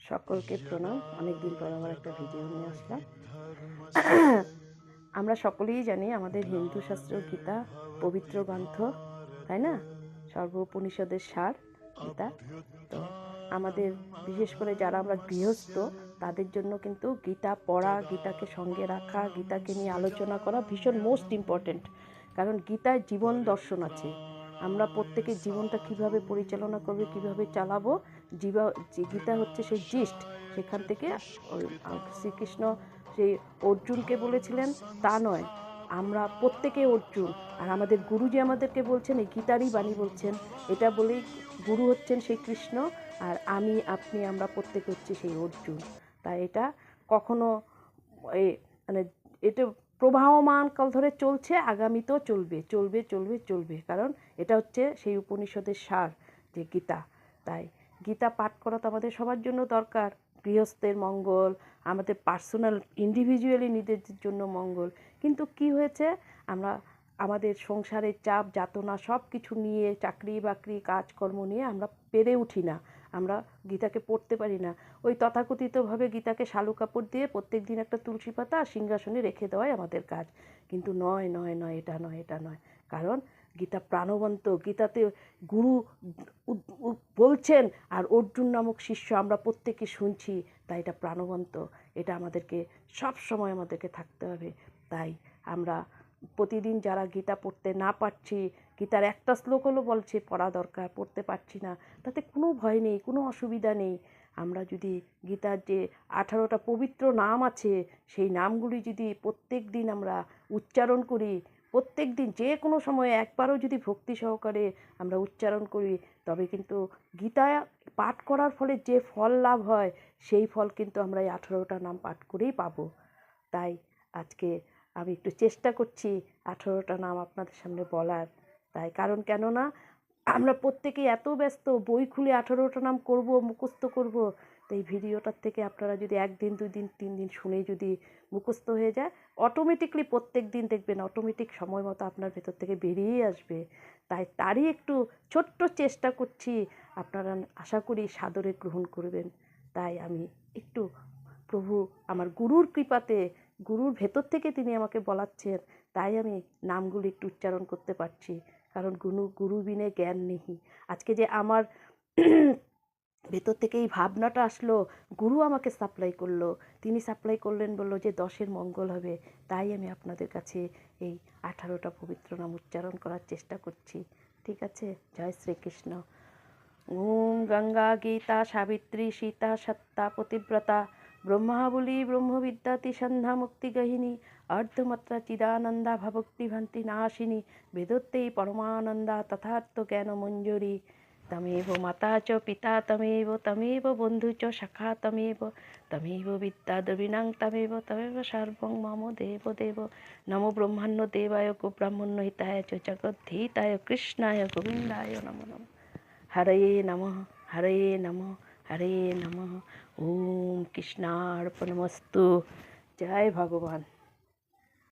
সকলকে প্রণাম। অনেকদিন পর আবার একটা ভিডিও নিয়ে আসলাম। আমরা সকলেই জানি আমাদের হিন্দু শাস্ত্র গীতা পবিত্র গ্রন্থ, তাই না? সর্ব উপনিষদের সার গীতা। তো আমাদের বিশেষ করে যারা আমরা গৃহস্থ তাদের জন্য কিন্তু গীতা পড়া, গীতাকে সঙ্গে রাখা, গীতাকে নিয়ে আলোচনা করা ভীষণ মোস্ট ইম্পর্ট্যান্ট। কারণ গীতায় জীবন দর্শন আছে। আমরা প্রত্যেকের জীবনটা কিভাবে পরিচালনা করবে, কিভাবে চালাবো, গীতা হচ্ছে সেই জিস্ট। সেখান থেকে শ্রীকৃষ্ণ সেই অর্জুনকে বলেছিলেন তা নয়, আমরা প্রত্যেকে অর্জুন। আর আমাদের গুরুজি আমাদেরকে বলছেন, এই গীতারই বাণী বলছেন, এটা বলেই গুরু হচ্ছেন সেই কৃষ্ণ, আর আমি আপনি আমরা প্রত্যেকে হচ্ছে সেই অর্জুন। তাই এটা কখনো মানে এটা প্রবাহমান কাল ধরে চলছে, আগামীতেও চলবে চলবে চলবে চলবে। কারণ এটা হচ্ছে সেই উপনিষদের সার, যে গীতা। তাই গীতা পাঠ করা তো আমাদের সবার জন্য দরকার। গৃহস্থের মঙ্গল, আমাদের পার্সোনাল ইন্ডিভিজুয়ালি নিজেদের জন্য মঙ্গল। কিন্তু কি হয়েছে, আমরা আমাদের সংসারের চাপ যাতনা সব কিছু নিয়ে, চাকরি বাকরি কাজকর্ম নিয়ে আমরা পেরে উঠি না, আমরা গীতাকে পড়তে পারি না। ওই তথাকথিতভাবে গীতাকে শালু কাপড় দিয়ে প্রত্যেক দিন একটা তুলসী পাতা আর সিংহাসনে রেখে দেওয়াই আমাদের কাজ। কিন্তু নয় নয় নয়, এটা নয়, এটা নয়। কারণ গীতা প্রাণবন্ত। গীতাতে গুরু বলছেন, আর অর্জুন নামক শিষ্য আমরা প্রত্যেকে শুনছি। তাই এটা প্রাণবন্ত, এটা আমাদেরকে সব সময় আমাদেরকে থাকতে হবে। তাই আমরা প্রতিদিন যারা গীতা পড়তে না পারছি, গীতার একটা শ্লোক হলো বলছে পড়া দরকার, পড়তে পারছি না, তাতে কোনো ভয় নেই, কোনো অসুবিধা নেই। আমরা যদি গীতার যে 18টা পবিত্র নাম আছে, সেই নামগুলি যদি প্রত্যেক দিন আমরা উচ্চারণ করি, প্রত্যেক দিন যে কোনো সময়ে একবারও যদি ভক্তি সহকারে আমরা উচ্চারণ করি, তবে কিন্তু গীতা পাঠ করার ফলে যে ফল লাভ হয়, সেই ফল কিন্তু আমরা এই 18টা নাম পাঠ করেই পাবো। তাই আজকে আমি একটু চেষ্টা করছি 18টা নাম আপনাদের সামনে বলার। তাই কারণ কেননা আমরা প্রত্যেকেই এত ব্যস্ত, বই খুলে 18টা নাম করব, মুখস্থ করব। তো এই ভিডিওটার থেকে আপনারা যদি 1 দিন 2 দিন 3 দিন শুনে যদি মুখস্থ হয়ে যায়, অটোমেটিকলি প্রত্যেক দিন দেখবেন অটোমেটিক সময় মতো আপনার ভেতর থেকে বেরিয়ে আসবে। তাই তারই একটু ছোট্ট চেষ্টা করছি, আপনারা আশা করি সাদরে গ্রহণ করবেন। তাই আমি একটু প্রভু আমার গুরুর কৃপাতে, গুরুর ভেতর থেকে তিনি আমাকে বলাচ্ছেন, তাই আমি নামগুলি একটু উচ্চারণ করতে পারছি। কারণ গুরু বিনে জ্ঞান নেই। আজকে যে আমার ভেতর থেকে এই ভাবনাটা আসলো, গুরু আমাকে সাপ্লাই করলো, তিনি সাপ্লাই করলেন, বললো যে 10-এর মঙ্গল হবে। তাই আমি আপনাদের কাছে এই 18টা পবিত্র নাম উচ্চারণ করার চেষ্টা করছি। ঠিক আছে? জয় শ্রীকৃষ্ণ। ওম গঙ্গা গীতা সাবিত্রী সীতা সত্তা পতিব্রতা ব্রহ্মাবলী ব্রহ্মবিদ্যাতি সন্ধ্যা মুক্তিগহিনী অর্ধমাত্রা চিদানন্দা ভবক্তিভান্তি নাশিনী বেদোত্তেই পরমানন্দা তথার্থ জ্ঞান মঞ্জুরি তমেব মাতা চ পিতা তমেব বন্ধু চ সখা তমেব বিদ্যা দ্রবিণাং তমেব সর্বং মম দেব দেব নমো ব্রহ্মাণ্য দেবায় গো ব্রাহ্মণ্য হিতায় চ জগদ্ধিতায় কৃষ্ণায় গোবিন্দায় নমো নমঃ। হরে নমঃ হরে নমঃ হরে নমঃ। ওম কৃষ্ণার্পণমস্তু। জয় ভগবান।